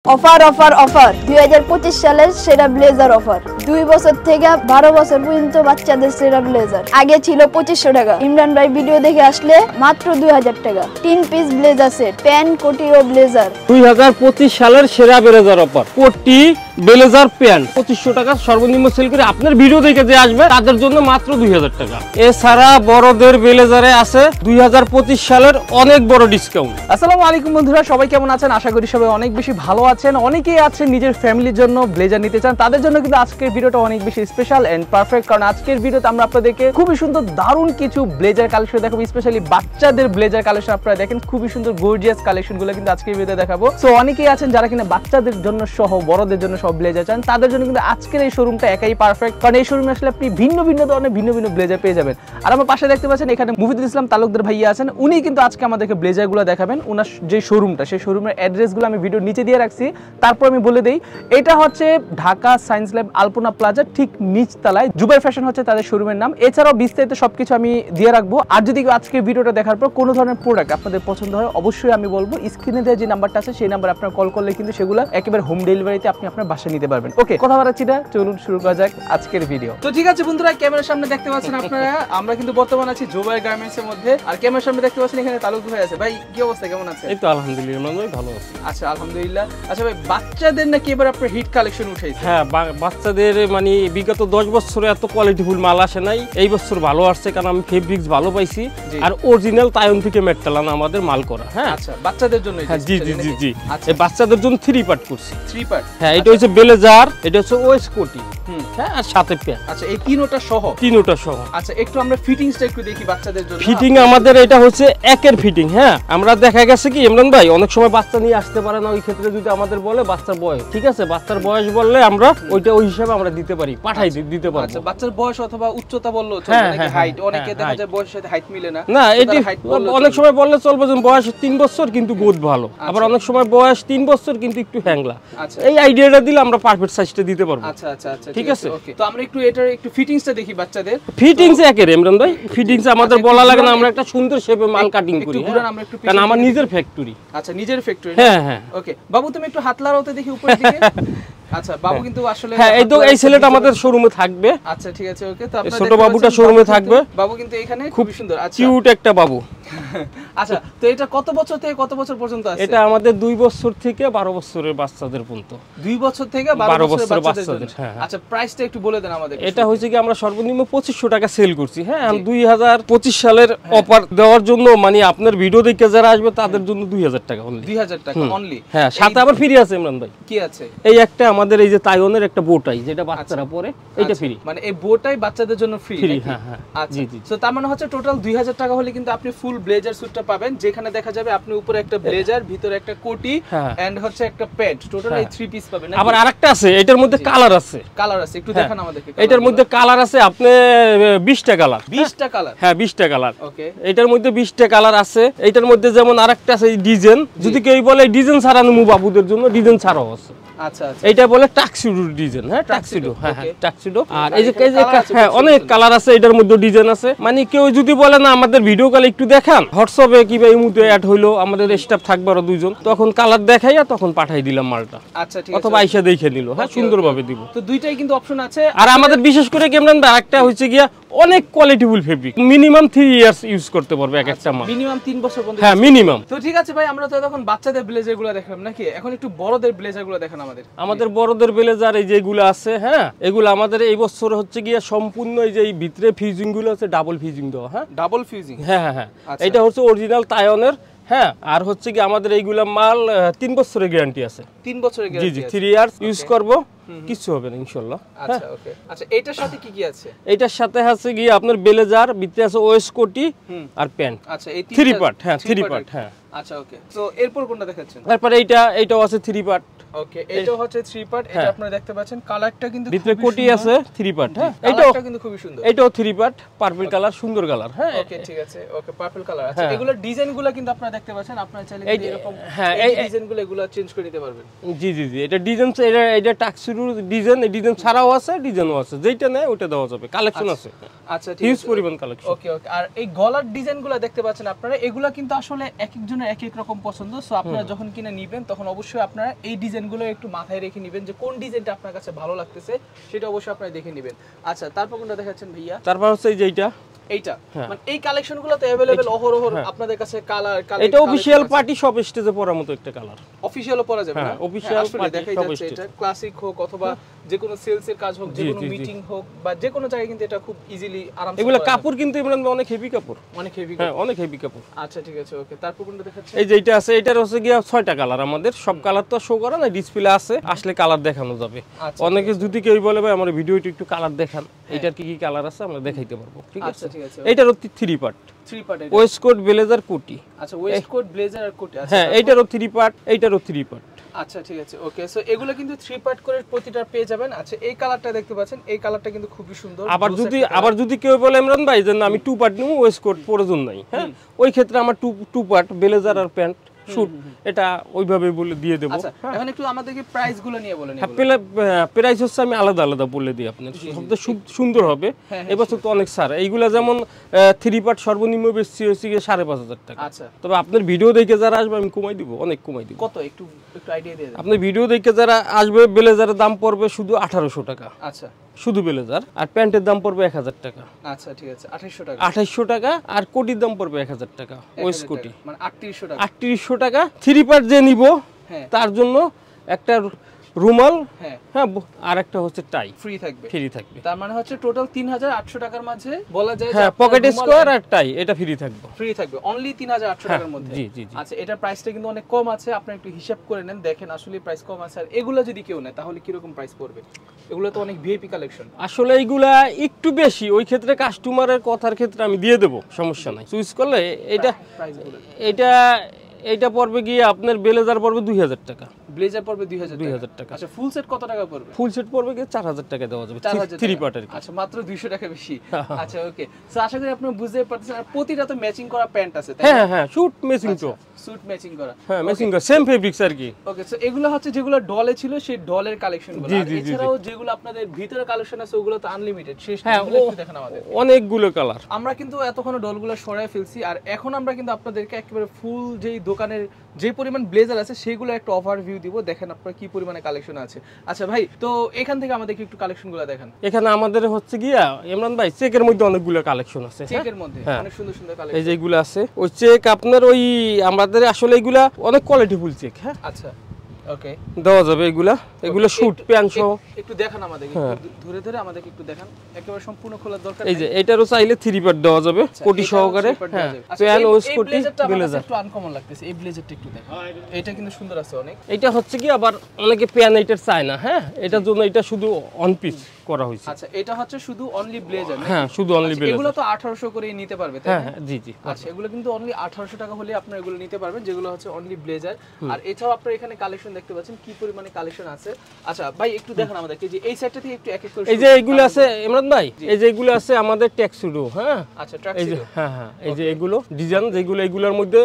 Offer offer offer 2025 সালের সেরা blazer offer 2 বছর থেকে 12 বছর পর্যন্ত বাচ্চাদের সেরা ব্লেজার আগে ছিল 2500 টাকা। ইমরান ভাই ভিডিও দেখে আসলে মাত্র 2000 টাকা। 3 পিস ব্লেজার সেট, প্যান্ট, কোটি ও ব্লেজার। 2025 সালের সেরা ব্লেজার অফার, কোটি ব্লেজার প্যান্ট 2500 টাকা সর্বনিম্ন সেল করে আপনার ভিডিও দেখে যে আসবে তাদের জন্য মাত্র 2000 টাকা। এছাড়া বড়দের ব্লেজারে আছে 2025 সালের অনেক বড় ডিসকাউন্ট। আসসালামু আলাইকুম বন্ধুরা, সবাই কেমন আছেন? আশা করি সবাই অনেক বেশি ভালো আছেন। অনেকেই আছেন নিজের ফ্যামিলির জন্য ব্লেজার নিতে চান, তাদের জন্য কিন্তু আজকের ভিডিওটা অনেক বেশি স্পেশাল এন্ড পারফেক্ট, কারণ আজকের ভিডিওতে আমরা আপনাদেরকে খুবই সুন্দর দারুণ কিছু ব্লেজার কালেকশন দেখাবো। স্পেশালি বাচ্চাদের ব্লেজার কালেকশন আপনারা দেখেন, খুবই সুন্দর গর্জিয়াস কালেকশনগুলো কিন্তু আজকের ভিডিওতে দেখাবো। সো অনেকেই আছেন যারা কিনা বাচ্চাদের জন্য সহ বড়দের জন্য সব ব্লেজার চান, তাদের জন্য কিন্তু আজকের এই শোরুমটা একাই পারফেক্ট, কারণ এই শোরুমে আসলে আপনি ভিন্ন ভিন্ন ধরনের ভিন্ন ভিন্ন ব্লেজার পেয়ে যাবেন। আর আমার পাশে দেখতে পাচ্ছেন এখানে মুফিদুল ইসলাম তালুকদার ভাইয়া আছেন, উনি কিন্তু আজকে আমাদেরকে ব্লেজারগুলো দেখাবেন। ওনার যে শোরুমটা, সেই শোরুমের অ্যাড্রেসগুলো আমি ভিডিওর নিচে দিয়ে রাখছি, তারপর আমি বলে দেই। এটা হচ্ছে ঢাকা সায়েন্স ল্যাব আলপনা প্লাজার ঠিক নিচতলায় জুবাইর ফ্যাশন হচ্ছে তাদের শোরুমের নাম। এছাড়াও বিস্তারিত সবকিছু আমি দিয়ে রাখবো। আর যদি আজকের ভিডিওটা দেখার পর কোনো ধরনের প্রোডাক্ট আপনাদের পছন্দ হয়, অবশ্যই আমি বলবো স্ক্রিনে দেওয়া যে নাম্বারটা আছে সেই নাম্বার আপনার কল করলে কিন্তু সেগুলো একেবারে হোম ডেলিভারিতে আপনি আপনার বাসায় নিতে পারবেন। ওকে, কথা বাড়াচ্ছি না, চলুন শুরু করা যাক আজকের ভিডিও। তো ঠিক আছে বন্ধুরা, ক্যামেরার সামনে দেখতে পাচ্ছেন আপনারা, আমরা কিন্তু বর্তমান আছি জুবাইর গার্মেন্টস এর মধ্যে। আর ক্যামেরার সামনে দেখতে পাচ্ছেন এখানে তালুক ভাই আছে। ভাই কি অবস্থা, কেমন আছে? এই তো আলহামদুলিল্লাহ ভাই, ভালো আছি। আচ্ছা আলহামদুলিল্লাহ। আচ্ছা ভাই, বাচ্চাদের নাকি এবার আপনার হিট কালেকশন উঠাইছে? হ্যাঁ, বাচ্চাদের মানে বিগত 10 বছরে এত কোয়ালিটিফুল মাল আসে নাই, এই বছর ভালো আসছে কারণ আমি ফেব্রিক্স ভালো পাইছি। আর অরিজিনাল তায়ন থেকে মেটালান আমাদের মাল করা। হ্যাঁ আচ্ছা, বাচ্চাদের জন্য? হ্যাঁ জি জি জি জি। এই বাচ্চাদের জন্য 3 পার্ট করছি। 3 পার্ট? হ্যাঁ, এটা হচ্ছে ব্লেজার, এটা হচ্ছে ওয়েস কোটি, হ্যাঁ, আর সাথে প্যান্ট। আচ্ছা, এই তিনটা সহ? তিনটা সহ। আচ্ছা, একটু আমরা ফিটিংসটা একটু দেখি বাচ্চাদের জন্য। ফিটিং আমাদের এটা হচ্ছে একের ফিটিং। হ্যাঁ, আমরা দেখা গেছে কি ইমরান ভাই অনেক সময় বাচ্চা নিয়ে আসতে পারে না, ওই ক্ষেত্রে যদি আমাদের বলে বাচ্চার বয়স, ঠিক আছে, বাচ্চার বয়স বললে আমরা ওইটা ওই হিসাবে আমরা দিতে পারি, পাঠাই দিতে পারি। আচ্ছা, বাচ্চার বয়স অথবা উচ্চতা বললো চলবে নাকি হাইট? অনেকে দেখা যায় বয়সের সাথে হাইট মিলে না। না, এটি অনেক সময় বললে চলবে যে বয়স 3 বছর কিন্তু গ্রোথ ভালো, আবার অনেক সময় বয়স 3 বছর কিন্তু একটু হ্যাংলা। এই আইডিয়াটা দিলে আমরা পারফেক্ট সাইজটা দিতে পারবো। আচ্ছা আচ্ছা আচ্ছা, ঠিক আছে। ওকে, তো আমরা একটু এটার একটু ফিটিংসটা দেখি বাচ্চাদের। ফিটিংস একের ইমরান ভাই, ফিটিংস আমাদের বলা লাগে না, আমরা একটা সুন্দর শেপে মাল কাটিং করি। কারণ আমার নিজের ফ্যাক্টরি। আচ্ছা, নিজের ফ্যাক্টরি? হ্যাঁ হ্যাঁ। ওকে বাবু, তুমি একটু হাত লাগাতে দেখি উপরের দিকে। আচ্ছা, বাবু কিন্তু আসলে হ্যাঁ, এই ছেলেটা আমাদের শোরুমে থাকবে। আচ্ছা ঠিক আছে, ওকে। তো আপনারা ছোট বাবুটা শোরুমে থাকবে। বাবু কিন্তু এখানে খুব সুন্দর, আচ্ছা কিউট একটা বাবু। আচ্ছা, তো এটা কত বছর থেকে কত বছর পর্যন্ত আছে? এটা আমাদের 2 বছর থেকে 12 বছরের বাচ্চাদের পর্যন্ত। 2 বছর থেকে 12 বছরের বাচ্চাদের। হ্যাঁ। আচ্ছা, প্রাইসটা একটু বলে দেন আমাদের। এটা হচ্ছে কি আমরা সর্বনিম্ন 2500 টাকা সেল করছি। হ্যাঁ, 2025 সালের অফার দেওয়ার জন্য মানে আপনার ভিডিও দেখে যারা আসবে তাদের জন্য 2000 টাকা অনলি। 2000 টাকা অনলি? হ্যাঁ, সাথে আবার ফ্রি আছে ইমরান ভাই। কি আছে? এই একটা আমাদের এই যে তাইওয়ানের একটা বোটাই, যেটা বাচ্চারা পরে, এটা ফ্রি। মানে এই বোটাই বাচ্চাদের জন্য ফ্রি? হ্যাঁ হ্যাঁ। আচ্ছা, সো তার মানে হচ্ছে টোটাল 2000 টাকা হলে কিন্তু আপনি ফুল ব্লেজার স্যুটটা পাবেন, যেখানে দেখা যাবে আপনি উপরে একটা ব্লেজার, ভিতরে একটা কোটি এন্ড হচ্ছে একটা প্যান্ট, টোটাল এই 3 পিস পাবেন। আবার আরেকটা আছে, এটার মধ্যে কালার আছে। কালার আছে? একটু দেখান আমাদেরকে। এটার মধ্যে কালার আছে আপনি 20টা কালার। 20টা কালার? হ্যাঁ, 20টা কালার। ওকে, এটার মধ্যে 20টা কালার আছে। এটার মধ্যে যেমন আরেকটা আছে ডিজাইন, যদি কেউ বলে ডিজাইন ছাড়া নেবো বাবুদের জন্য, ডিজাইন ছাড়াও আছে। আচ্ছা আচ্ছা, এটা বলে টাক্সিডো ডিজাইন। হ্যাঁ, টাক্সিডো। হ্যাঁ হ্যাঁ, টাক্সিডো। আর এই যে হ্যাঁ, অনেক কালার আছে, এটার মধ্যে ডিজাইন আছে। মানে কেউ যদি বলে না আমাদের ভিডিও কলে একটু দেখান, হোয়াটসঅ্যাপে কিংবা ইমোতে অ্যাড হইলো, আমাদের স্টাফ থাকবে আরো 2 জন, তখন কালার দেখাইয়া তখন পাঠাই দিলাম মালটা। আচ্ছা ঠিক আছে, অথবা আইসা দেখে নিল। হ্যাঁ, সুন্দরভাবে দিব। তো দুইটাই কিন্তু অপশন আছে। আর আমাদের বিশেষ করে কেমন একটা হচ্ছে গিয়া অনেক কোয়ালিটিফুল ফেব্রিক, মিনিমাম 3 ইয়ার্স ইউজ করতে পারবে এক একটা মাল। মিনিমাম 3 বছর পর্যন্ত? হ্যাঁ, মিনিমাম। তো ঠিক আছে ভাই, আমরা তো তখন বাচ্চাদের ব্লেজারগুলো দেখলাম নাকি, এখন একটু বড়দের ব্লেজারগুলো দেখান আমাদের। আমাদের বড়দের ব্লেজার এই যেগুলো আছে, হ্যাঁ, এগুলো আমাদের এই বছর হচ্ছে গিয়া সম্পূর্ণ এই যে এই ভিতরে ফিউজিং গুলো আছে ডাবল ফিউজিং দেওয়া। হ্যাঁ, ডাবল ফিউজিং। হ্যাঁ হ্যাঁ হ্যাঁ, এটা হচ্ছে অরিজিনাল তাইওয়ানের। হ্যাঁ, আর হচ্ছে কি আমাদের এইগুলা মাল 3 বছরের গ্যারান্টি আছে। 3 বছরের গ্যারান্টি? জি জি, 3 ইয়ার্স ইউজ করব, কিছু হবে না ইনশাআল্লাহ। আচ্ছা ওকে। আচ্ছা, এটার সাথে কি কি আছে? এটার সাথে আছে কি আপনার ব্লেজার, ভিতরে আছে ওয়েস কোটি আর প্যান্ট। আচ্ছা, এই 3 পার্ট। হ্যাঁ, 3 পার্ট। হ্যাঁ। আচ্ছা ওকে, তো এরপর কোনটা দেখাচ্ছেন? তারপর এইটাও আছে 3 পার্ট। ওকে, এটা হচ্ছে 3 পার্ট। এটা আপনারা দেখতে পাচ্ছেন, কালারটা কিন্তু ভিতরে কোটি আছে 3 পার্ট। হ্যাঁ, এটাও কিন্তু খুবই সুন্দর। এটাও 3 পার্ট, পার্পল কালার, সুন্দর কালার। হ্যাঁ, ওকে ঠিক আছে, ওকে, পার্পল কালার। আচ্ছা, এগুলোর ডিজাইনগুলো কিন্তু আপনারা দেখতে পাচ্ছেন, আপনারা চাইলে কিন্তু এরকম হ্যাঁ এই ডিজাইনগুলো এগুলো চেঞ্জ করে নিতে পারবেন। জি জি জি, এটা ডিজাইন, এটা টাক্সিডো ডিজাইন, এই ডিজাইন ছাড়াও আছে, ডিজাইনও আছে, যেটা নেয় ওটা দেওয়া যাবে, কালেকশন আছে। আচ্ছা ঠিক আছে, হিউজ পরিমাণ কালেকশন। ওকে ওকে। আর এই গলার ডিজাইনগুলো দেখতে পাচ্ছেন আপনারা, এগুলা কিন্তু আসলে এক একজনের এক এক রকম পছন্দ। সো আপনারা যখন কিনা নেবেন তখন অবশ্যই আপনারা এই ডিজাইন ডিজাইনগুলো একটু মাথায় রেখে নেবেন যে কোন ডিজাইনটা আপনার কাছে ভালো লাগতেছে সেটা অবশ্যই আপনারা দেখে নেবেন। আচ্ছা, তারপর কোনটা দেখাচ্ছেন ভাইয়া? তারপর হচ্ছে এই যে এইটা এইটা মানে এই কালেকশনগুলো তো अवेलेबल অহরহ আপনাদের কাছে কালার এটা অফিশিয়াল পার্টি সব স্টেজে পরার মতো একটা কালার, অফিশিয়ালও পরা যাবে না? অফিশিয়াল পার্টি দেখাই সব যাচ্ছে স্টেজ। এটা ক্লাসিক হোক অথবা যে কোনো সেলসের কাজ হোক, যে কোনো মিটিং হোক বা যে কোনো জায়গায় কিন্তু এটা খুব ইজিলি আরামসে এগুলা কাপড় কিন্তু ইমরান ভাই অনেক হেভি কাপড়, অনেক হেভি। হ্যাঁ অনেক হেভি কাপড়। আচ্ছা ঠিক আছে, ওকে। তারপর কোনটা দেখাচ্ছেন? এই যে এটা আছে, এটার হচ্ছে গিয়া 6টা কালার, আমাদের সব কালার তো শো করা না, ডিসপ্লে আছে, আসলে কালার দেখানো যাবে। অনেকে যদি কেউ বলে ভাই আমার ভিডিওটি একটু কালার দেখান, এটার কি কি কালার আছে আমরা দেখাইতে পারবো, ঠিক আছে? আচ্ছা ঠিক আছে। এটারও 3 part, 3 part. Waist coat, blazer, কোটি। আচ্ছা, ওয়েস্ট কোট, ব্লেজার আর কোটি। আচ্ছা হ্যাঁ, এইটারও 3 পার্ট, এইটারও 3 পার্ট। আচ্ছা ঠিক আছে, ওকে। সো এগুলো কিন্তু 3 পার্ট করে প্রতিটা পেয়ে যাবেন। আচ্ছা, এই কালারটা দেখতে পাচ্ছেন, এই কালারটা কিন্তু খুবই সুন্দর। আবার যদি কেউ বলে ইমরান ভাই যে আমি 2 পার্ট নিব, ওয়েস্ট কোট প্রয়োজন নাই, হ্যাঁ ওই ক্ষেত্রে আমার 2 পার্ট ব্লেজার আর প্যান্ট শুট এটা ওইভাবে বলে দিয়ে দেব। আচ্ছা, এখন একটু আমাদেরকে প্রাইসগুলো নিয়ে বলেন। প্রাইস হচ্ছে আমি আলাদা আলাদা বলে দিই, আপনার সবচেয়ে সুন্দর হবে। এবছর তো অনেক স্যার এইগুলা যেমন 3 পার্ট সর্বনিম্ন বেশি হচ্ছে 5,500 টাকা। আচ্ছা, তবে আপনার ভিডিও দেখে যারা আসবে আমি কমাই দিব, অনেক কমাই দিব। কত একটু আইডিয়া দিয়ে দেন। আপনার ভিডিও দেখে যারা আসবে ব্লেজারের দাম পড়বে শুধু 1800 টাকা। আচ্ছা, শুধু ব্লেজার, আর প্যান্টের দাম পড়বে 1000 টাকা। আচ্ছা ঠিক আছে, 2800 টাকা। 2800 টাকা, আর কোটির দাম পড়বে 1000 টাকা। ওয়েস্ট কোটি মানে 3800 টাকা। 3800 টাকা। 3 পার্ট যে নিব তার জন্য একটা রুমাল, হ্যাঁ, আর একটা হচ্ছে টাই ফ্রি থাকবে। ফ্রি থাকবে, তার মানে হচ্ছে টোটাল 3800 টাকার মাঝে বলা যায় যে হ্যাঁ পকেট স্কোয়ার আর টাই এটা ফ্রি থাকবে। ফ্রি থাকবে অনলি 3800 টাকার মধ্যে। জি জি জি। আচ্ছা, এটা প্রাইসটা কিন্তু অনেক কম আছে, আপনি একটু হিসাব করে নেন, দেখেন আসলে প্রাইস কম আছে। আর এগুলো যদি কেউ নেয় তাহলে কি রকম প্রাইস পড়বে? এগুলো তো অনেক ভিআইপি কালেকশন। আসলে এইগুলা একটু বেশি, ওই ক্ষেত্রে কাস্টমারের কথার ক্ষেত্রে আমি দিয়ে দেব, সমস্যা নাই। চুজ করলে এইটা পড়বে গিয়ে আপনার ব্লেজার পড়বে 2000 টাকা, ব্লেজার পড়বে 2000 টাকা। আচ্ছা, ফুল সেট কত টাকা পড়বে? ফুল সেট পড়বে গিয়ে 4000 টাকা দেওয়া যাবে, 3 পার্টের। আচ্ছা, মাত্র 200 টাকা বেশি। আচ্ছা ওকে, সো আশা করি আপনি বুঝতে পারছেন। আর প্রতিটা তো ম্যাচিং করা প্যান্ট আছে, তাই না? হ্যাঁ হ্যাঁ, শুট ম্যাচিং তো, স্যুট ম্যাচিং করা। হ্যাঁ ম্যাচিং করা, সেম ফেব্রিক্স আর কি। ওকে, সো এগুলো হচ্ছে যেগুলো ডলে ছিল সেই ডলের কালেকশনগুলো। আর এছাড়াও যেগুলো আপনাদের ভিতরে কালেকশন আছে ওগুলো তো আনলিমিটেড, শেষ নেই। একটু দেখেন আমাদের অনেকগুলো কালার। আমরা কিন্তু এতক্ষণ ডলগুলো সরাই ফেলছি, আর এখন আমরা কিন্তু আপনাদেরকে একেবারে ফুল যেই দোকানের যে পরিমাণ ব্লেজার আছে সেগুলো একটা ওভারভিউ দিব, দেখেন আপনারা কি পরিমাণে কালেকশন আছে। আচ্ছা ভাই, তো এখান থেকে আমাদেরকে একটু কালেকশনগুলো দেখান। এখানে আমাদের হচ্ছে গিয়া ইমরান ভাই চেকের মধ্যে অনেকগুলো কালেকশন আছে। চেকের মধ্যে অনেক সুন্দর সুন্দর কালেকশন, এই যে এগুলো আছে। ওই চেক আপনার ওই আমাদের আসলে এগুলা অনেক কোয়ালিটিফুল চেক, হ্যাঁ আচ্ছা ওকে, দেওয়া যাবে এগুলা শুট প্যান্ট সহ। একটু দেখান আমাদেরকে, ধরে ধরে আমাদেরকে একটু দেখান, একেবারে সম্পূর্ণ খোলার দরকার এই যে এটারও চাইলে 3 পার্ট দেওয়া যাবে, কোটি সহকারে। হ্যাঁ, প্যান্ট ওয়েস কোটি ব্লেজার। একটু আনকমন লাগতেছে, এই ব্লেজারটা একটু দেখান, এটা কিন্তু সুন্দর আছে অনেক। এটা হচ্ছে কি আবার অনেকে প্যান্ট এটার চায় না, হ্যাঁ এটার জন্য এটা শুধু অন পিস করা হয়েছে। আচ্ছা, এটা হচ্ছে শুধু অনলি ব্লেজার। হ্যাঁ, শুধু অনলি ব্লেজার। এগুলো তো 1800 করে নিতে পারবে, তাই না? হ্যাঁ জি জি। আচ্ছা, এগুলো কিন্তু অনলি 1800 টাকা হলে আপনারা এগুলো নিতে পারবেন, যেগুলো হচ্ছে অনলি ব্লেজার। আর এছাড়াও আপনারা এখানে কালেকশন দেখতে পাচ্ছেন কি পরিমাণে কালেকশন আছে। আচ্ছা ভাই, একটু দেখান আমাদেরকে যে এই সাইডটা থেকে একটু এক এক করে। এই যে এগুলো আছে ইমরান ভাই, এই যে এগুলো আছে আমাদের ট্যাক্সিডো। হ্যাঁ আচ্ছা, এই যে হ্যাঁ হ্যাঁ, এই যে এগুলো ডিজাইন যেগুলো, এগুলোর মধ্যে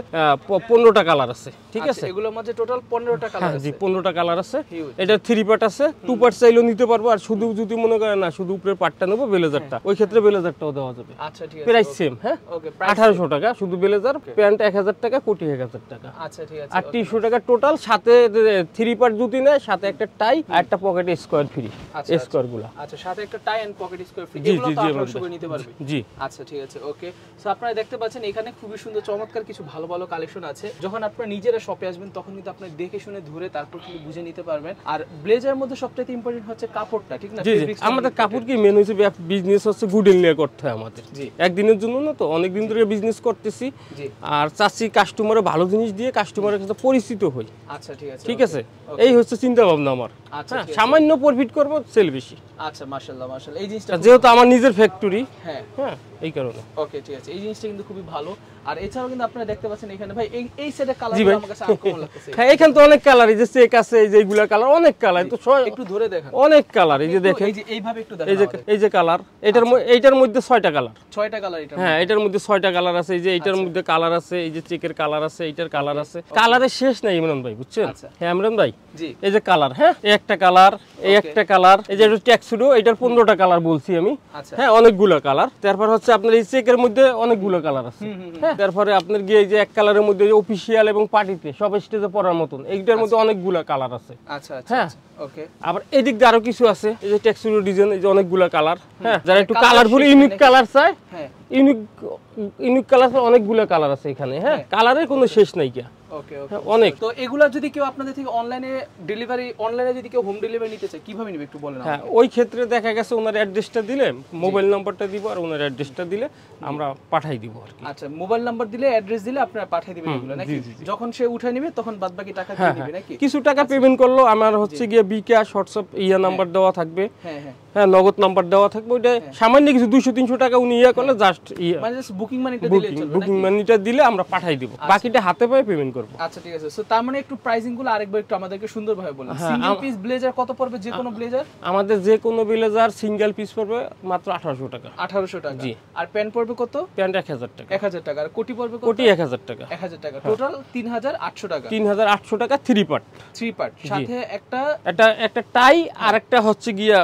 15টা কালার আছে, ঠিক আছে? এগুলোর মধ্যে টোটাল 15টা কালার আছে। জি, 15টা কালার আছে। এটা 3 পার্ট আছে, 2 পার্ট চাইলেও নিতে পারবো। আর শুধু যদি মনে করেন না শুধু উপরের পার্টটা নেবো ব্লেজারটা, ওই ক্ষেত্রে ব্লেজারটাও দেওয়া যাবে। আচ্ছা ঠিক আছে, প্রাইস সেম। হ্যাঁ, ওকে, 1800 টাকা শুধু ব্লেজার, প্যান্ট 1000 টাকা, কোটি 1000 টাকা। আচ্ছা ঠিক আছে, 3800 টাকা টোটাল। সাথে 3 পার্ট জুতি নেয়, সাথে একটা টাই আর একটা পকেট স্কোয়ার ফ্রি। স্কোয়ার গুলো আচ্ছা, সাথে একটা টাই এন্ড পকেট স্কোয়ার ফ্রি, এগুলো তো 1800 করে নিতে পারবে। জি আচ্ছা ঠিক আছে, ওকে। সো আপনারা দেখতে পাচ্ছেন এখানে খুবই সুন্দর চমৎকার কিছু ভালো ভালো কালেকশন আছে। যখন আপনারা নিজেরা শপে আসবেন তখন কিন্তু আপনারা দেখে শুনে ধরে তারপর কিন্তু বুঝে নিতে পারবেন। আর ব্লেজারের মধ্যে সবচেয়ে ইম্পর্টেন্ট হচ্ছে কাপড়টা, ঠিক না? জি জি, আমাদের কাপড় কি মেন হচ্ছে বিজনেস হচ্ছে গুডেল নিয়ে করতে হয় আমাদের। একদিনের জন্য না, তো অনেক দিন ধরে বিজনেস করতেছি। আর চাচ্ছি কাস্টমারে ভালো জিনিস দিয়ে কাস্টমারের কাছে পরিচিত হই। আচ্ছা ঠিক আছে, ঠিক আছে, এই হচ্ছে চিন্তা ভাবনা আমার। আচ্ছা, সামান্য প্রফিট করব, সেল বেশি। আচ্ছা, মাশাআল্লাহ মাশাআল্লাহ, এই জিনিসটা যেহেতু আমার নিজের ফ্যাক্টরি। হ্যাঁ হ্যাঁ, এই কারণে। ওকে ঠিক আছে, এই জিনিসটা কিন্তু খুবই ভালো। আর এছাড়াও কিন্তু আপনারা দেখতে পাচ্ছেন এখানে ভাই এই সেটের কালারগুলো আমার কাছে আনকমন লাগতেছে। হ্যাঁ, এখানে তো অনেক কালার, এই যে চেক আছে, এই যে এইগুলা কালার, অনেক কালার তো একটু ধরে দেখেন, অনেক কালার। এই যে দেখেন, এই যে এইভাবে একটু দেখেন, এই যে কালার, এইটার মধ্যে 6টা কালার। 6টা কালার এটা? হ্যাঁ, এটার মধ্যে 6টা কালার আছে। এই যে এইটার মধ্যে কালার আছে, এই যে চেকের কালার আছে, এইটার কালার আছে। কালারের শেষ নাই ইমরান ভাই, বুঝছেন? হ্যাঁ ইমরান ভাই, জি, এই যে কালার, হ্যাঁ এই একটা কালার, এই একটা কালার, এই যে ট্যাক্সিডো, এটার 15টা কালার বলছি আমি। হ্যাঁ, অনেকগুলো কালার। তারপর হচ্ছে হচ্ছে আপনার এই চেকের মধ্যে অনেকগুলো কালার আছে, হ্যাঁ। তারপরে আপনার গিয়ে এই যে এক কালারের মধ্যে অফিসিয়াল এবং পার্টিতে সব স্টেজে পরার মতন, এইটার মধ্যে অনেকগুলো কালার আছে। আচ্ছা আচ্ছা, হ্যাঁ। ওকে। আবার এদিক দিয়ে আরো কিছু আছে, এই যে টেক্সচুরাল ডিজাইন, এই যে অনেকগুলো কালার, হ্যাঁ। যারা একটু কালারফুল ইউনিক কালার চায়, হ্যাঁ, ইউনিক কালার অনেকগুলো কালার আছে এখানে, হ্যাঁ। কালারের কোনো শেষ নাই কি, ওকে ওকে। অনেক। তো এগুলা যদি কেউ আপনাদের থেকে অনলাইনে যদি কেউ হোম ডেলিভারি নিতে চায় কিভাবে নেবে একটু বলেন। হ্যাঁ, ওই ক্ষেত্রে দেখা গেছে ওনার অ্যাড্রেসটা দিলে, মোবাইল নাম্বারটা দিব আর ওনার অ্যাড্রেসটা দিলে আমরা পাঠাই দিব আর কি। আচ্ছা, মোবাইল নাম্বার দিলে, অ্যাড্রেস দিলে আপনারা পাঠিয়ে দিবেন এগুলো নাকি? যখন সে উঠায় নেবে তখন বাদবাকি টাকা দিয়ে দিবে নাকি? কিছু টাকা পেমেন্ট করলো, আমার হচ্ছে গিয়ে বিকাশ, হোয়াটসঅ্যাপ নাম্বার দেওয়া থাকবে, হ্যাঁ হ্যাঁ হ্যাঁ, নগদ নাম্বার দেওয়া থাকবে। ওইটা সামান্য কিছু 200-300 টাকা উনি করলে জাস্ট মানে জাস্ট বুকিং মানিটা দিলে চলবে, বুকিং মানিটা দিলে আমরা পাঠাই দিব, বাকিটা হাতে পায়ে পেমেন্ট করব। আচ্ছা ঠিক আছে। সো তার মানে একটু প্রাইসিং গুলো আরেকবার একটু আমাদেরকে সুন্দরভাবে বলুন। সিঙ্গেল পিস ব্লেজার কত পড়বে, যে কোনো ব্লেজার? আমাদের যে কোনো ব্লেজার সিঙ্গেল পিস পড়বে মাত্র 1800 টাকা। 1800 টাকা। জি। আর প্যান্ট পড়বে কত? প্যান্ট 1000 টাকা। 1000 টাকা। আর কোটি পড়বে কত? কোটি 1000 টাকা। 1000 টাকা। টোটাল 3800 টাকা। 3800 টাকা 3 পার্ট। 3 পার্ট সাথে একটা টাই আর একটা হচ্ছে গিয়া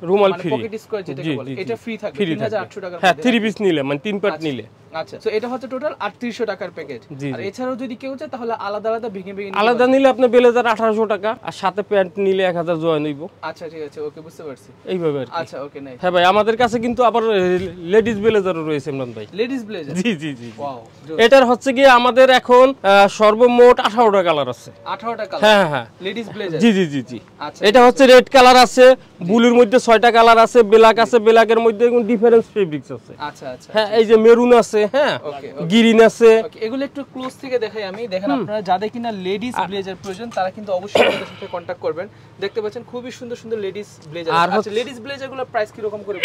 রুমাল ফ্রি, পকেট স্কোয়ার যেটাকে বলে, এটা ফ্রি থাকবে 3800 টাকার হ্যাঁ, মধ্যে। 3 পিস নিলে মানে 3 পার্ট নিলে। আচ্ছা, সো এটা হচ্ছে টোটাল 3800 টাকার প্যাকেজ। আর এছাড়াও যদি কেউ চায় তাহলে আলাদা আলাদা ভেঙে ভেঙে আলাদা নিলে আপনি ব্লেজার 1800 টাকা আর সাথে প্যান্ট নিলে 1000 জয়েন হইব। আচ্ছা ঠিক আছে, ওকে, বুঝতে পারছি এইভাবে আর কি। আচ্ছা ওকে, নাইস। হ্যাঁ ভাই, আমাদের কাছে কিন্তু আবার লেডিস ব্লেজারও রয়েছে ইমরান ভাই। Ladies blazer? জি জি জি। ওয়াও। এটার হচ্ছে কি আমাদের এখন সর্বমোট 18টা কালার আছে। 18টা কালার? হ্যাঁ হ্যাঁ, লেডিস ব্লেজার? জি জি জি জি। আচ্ছা, এটা হচ্ছে রেড কালার আছে, ব্লুর মধ্যে 6টা কালার আছে, ব্ল্যাক আছে, ব্ল্যাকের মধ্যে ডিফারেন্স ফেব্রিক্স আছে। আচ্ছা আচ্ছা, হ্যাঁ, এই যে মেরুন আছে, হ্যাঁ, গ্রিন আছে। ওকে, এগুলো একটু ক্লোজ থেকে দেখাই আমি। দেখেন আপনারা যাদের কিনা লেডিস ব্লেজার প্রয়োজন তারা কিন্তু অবশ্যই আমাদের সাথে কন্টাক্ট করবেন। দেখতে পাচ্ছেন খুবই সুন্দর সুন্দর লেডিস ব্লেজার। আচ্ছা, লেডিস ব্লেজার গুলোর প্রাইস কি রকম করে?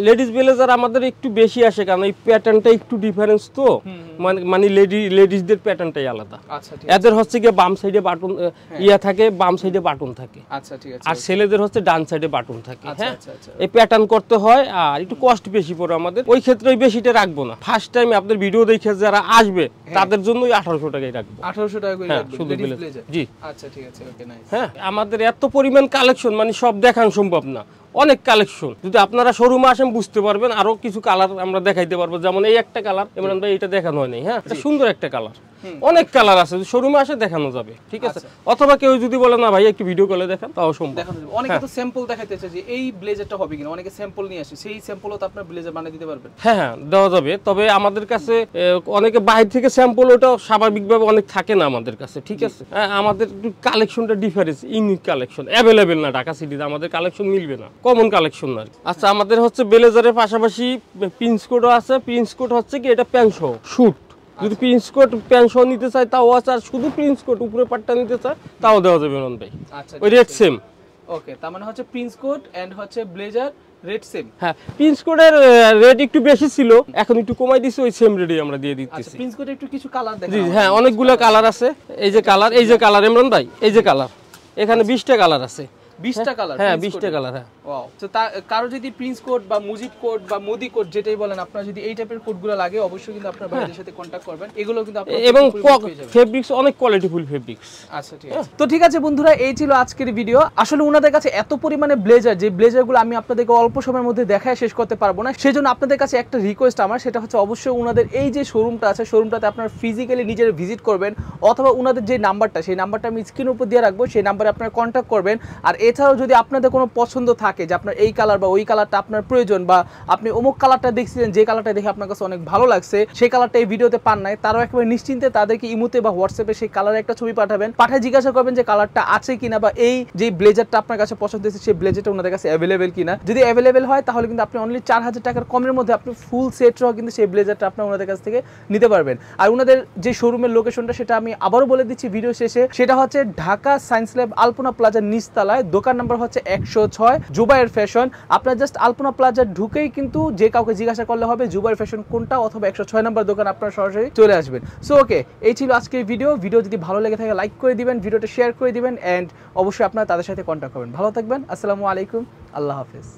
লেডিস ব্লেজার আমাদের একটু বেশি আসে, কারণ এই প্যাটার্নটা একটু ডিফারেন্স তো, মানে লেডিসদের প্যাটার্নটাই আলাদা। আচ্ছা ঠিক আছে। এদের হচ্ছে গিয়ে বাম সাইডে বাটন থাকে, বাম সাইডে বাটন থাকে। আচ্ছা ঠিক আছে। আর ছেলেদের হচ্ছে ডান সাইডে বাটন থাকে। হ্যাঁ, আচ্ছা আচ্ছা, এই প্যাটার্ন করতে হয় আর একটু কষ্ট বেশি পড়ে আমাদের। ওই ক্ষেত্রে ওই বেশিটা রাখবো না। ফার্স্ট টাইম আপনাদের ভিডিও দেখে যারা আসবে তাদের জন্য 1800 টাকাই রাখবো। 1800 টাকা করে রাখবেন শুধু লেডিস ব্লেজার? জি। আচ্ছা ঠিক আছে, ওকে, নাইস। হ্যাঁ, আমাদের এত পরিমাণ কালেকশন, মানে সব দেখানো সম্ভব না, অনেক কালেকশন। যদি আপনারা শোরুমে আসেন বুঝতে পারবেন, আরো কিছু কালার আমরা দেখাইতে পারবো। যেমন এই একটা কালার ইমরান ভাই, এটা দেখানো হয় নাই। হ্যাঁ, এটা সুন্দর একটা কালার, অনেক কালার আছে, শোরুমে আসে দেখানো যাবে, ঠিক আছে। অথবা কেউ যদি বলে না ভাই একটু ভিডিও কলে দেখান, তাও সম্ভব। দেখানো যাবে। অনেকে তো স্যাম্পল দেখাইতেছে যে এই ব্লেজারটা হবে কিনা, অনেকে স্যাম্পল নিয়ে আসে, সেই স্যাম্পলও তো আপনারা ব্লেজার বানিয়ে দিতে পারবেন? হ্যাঁ হ্যাঁ, দেওয়া যাবে। তবে আমাদের কাছে অনেকে বাইরে থেকে স্যাম্পল, ওটা স্বাভাবিকভাবে অনেক থাকে না আমাদের কাছে, ঠিক আছে। হ্যাঁ, আমাদের একটু কালেকশনটা ডিফারেন্স, ইউনিক কালেকশন, অ্যাভেলেবেল না ঢাকা সিটিতে, আমাদের কালেকশন মিলবে না, কমন কালেকশন না। আচ্ছা, আমাদের হচ্ছে ব্লেজারের পাশাপাশি প্রিন্স কোটও আছে। প্রিন্স কোট হচ্ছে কি এটা প্যান্ট সহ শুট, যদি প্রিন্স কোট প্যান্ট সহ নিতে চায় তাও আছে, আর শুধু প্রিন্স কোট উপরে পাটটা নিতে চায় তাও দেওয়া যাবে ইমরান ভাই। আচ্ছা, ওই রেট সেম। ওকে, তার মানে হচ্ছে প্রিন্স কোট এন্ড হচ্ছে ব্লেজার রেট সেম? হ্যাঁ, প্রিন্স কোটের রেট একটু বেশি ছিল, এখন একটু কমাই দিছি, ওই সেম রেটে আমরা দিয়ে দিচ্ছি। আচ্ছা, প্রিন্স কোটে একটু কিছু কালার দেখান। জি হ্যাঁ, অনেকগুলো কালার আছে। এই যে কালার, এই যে কালার ইমরান ভাই, এই যে কালার, এখানে 20টা কালার আছে। 20টা কালার? হ্যাঁ, 20টা কালার। হ্যাঁ, ওয়াও। তো কারো যদি প্রিন্স কোড বা মুজিব কোড বা মোদি কোড যেটাই বলেন, আপনারা যদি এই টাইপের কোডগুলো লাগে অবশ্যই কিন্তু আপনারা ভাইদের সাথে কন্টাক্ট করবেন। এগুলো কিন্তু আপনারা এবং ফেব্রিক্স অনেক কোয়ালিটিফুল ফেব্রিক্স। আচ্ছা ঠিক আছে। তো ঠিক আছে বন্ধুরা, এই ছিল আজকের ভিডিও। আসলে ওনাদের কাছে এত পরিমাণে ব্লেজার, যে ব্লেজারগুলো আমি আপনাদেরকে অল্প সময়ের মধ্যে দেখায় শেষ করতে পারবো না। সেজন্য আপনাদের কাছে একটা রিকোয়েস্ট আমার, সেটা হচ্ছে অবশ্যই ওনাদের এই যে শোরুমটা আছে, শোরুমটাতে আপনারা ফিজিক্যালি নিজেরা ভিজিট করবেন, অথবা ওনাদের যে নাম্বারটা, সেই নাম্বারটা আমি স্ক্রিনের উপর দিয়ে রাখবো, সেই নাম্বারে আপনারা কন্টাক্ট করবেন। আর এছাড়াও যদি আপনাদের কোনো পছন্দ থাকে যে আপনার এই কালার বা ওই কালারটা আপনার প্রয়োজন, বা আপনি অমুক কালারটা দেখছিলেন, যে কালারটা দেখে আপনার কাছে অনেক ভালো লাগছে, সেই কালারটা এই ভিডিওতে পান নাই, তারাও একেবারে নিশ্চিন্তে তাদেরকে ইমোতে বা হোয়াটসঅ্যাপে সেই কালারের একটা ছবি পাঠাবেন, পাঠিয়ে জিজ্ঞাসা করবেন যে কালারটা আছে কিনা, বা এই যে ব্লেজারটা আপনার কাছে পছন্দ হয়েছে সেই ব্লেজারটা ওনাদের কাছে অ্যাভেলেবেল কিনা। যদি অ্যাভেলেবেল হয় তাহলে কিন্তু আপনি অনলি 4000 টাকার কমের মধ্যে আপনি ফুল সেট সহ কিন্তু সেই ব্লেজারটা আপনার ওনাদের কাছ থেকে নিতে পারবেন। আর ওনাদের যে শোরুমের লোকেশনটা সেটা আমি আবারও বলে দিচ্ছি ভিডিও শেষে, সেটা হচ্ছে ঢাকা সায়েন্স ল্যাব আলপনা প্লাজার নিচতলায়, দোকান নাম্বার হচ্ছে 106, জুবাইর ফ্যাশন। আপনার জাস্ট আলপনা প্লাজা ঢুকেই কিন্তু যে কাউকে জিজ্ঞাসা করলে হবে জুবাইর ফ্যাশন কোনটা, অথবা 106 নম্বর দোকান, আপনারা সরাসরি চলে আসবেন। সো ওকে, এই ছিল আজকের ভিডিও। যদি ভালো লেগে থাকে লাইক করে দিবেন, ভিডিওটা শেয়ার করে দিবেন, এন্ড অবশ্যই আপনারা তাদের সাথে কন্ট্যাক্ট করবেন। ভালো থাকবেন, আসসালামু আলাইকুম, আল্লাহ হাফেজ।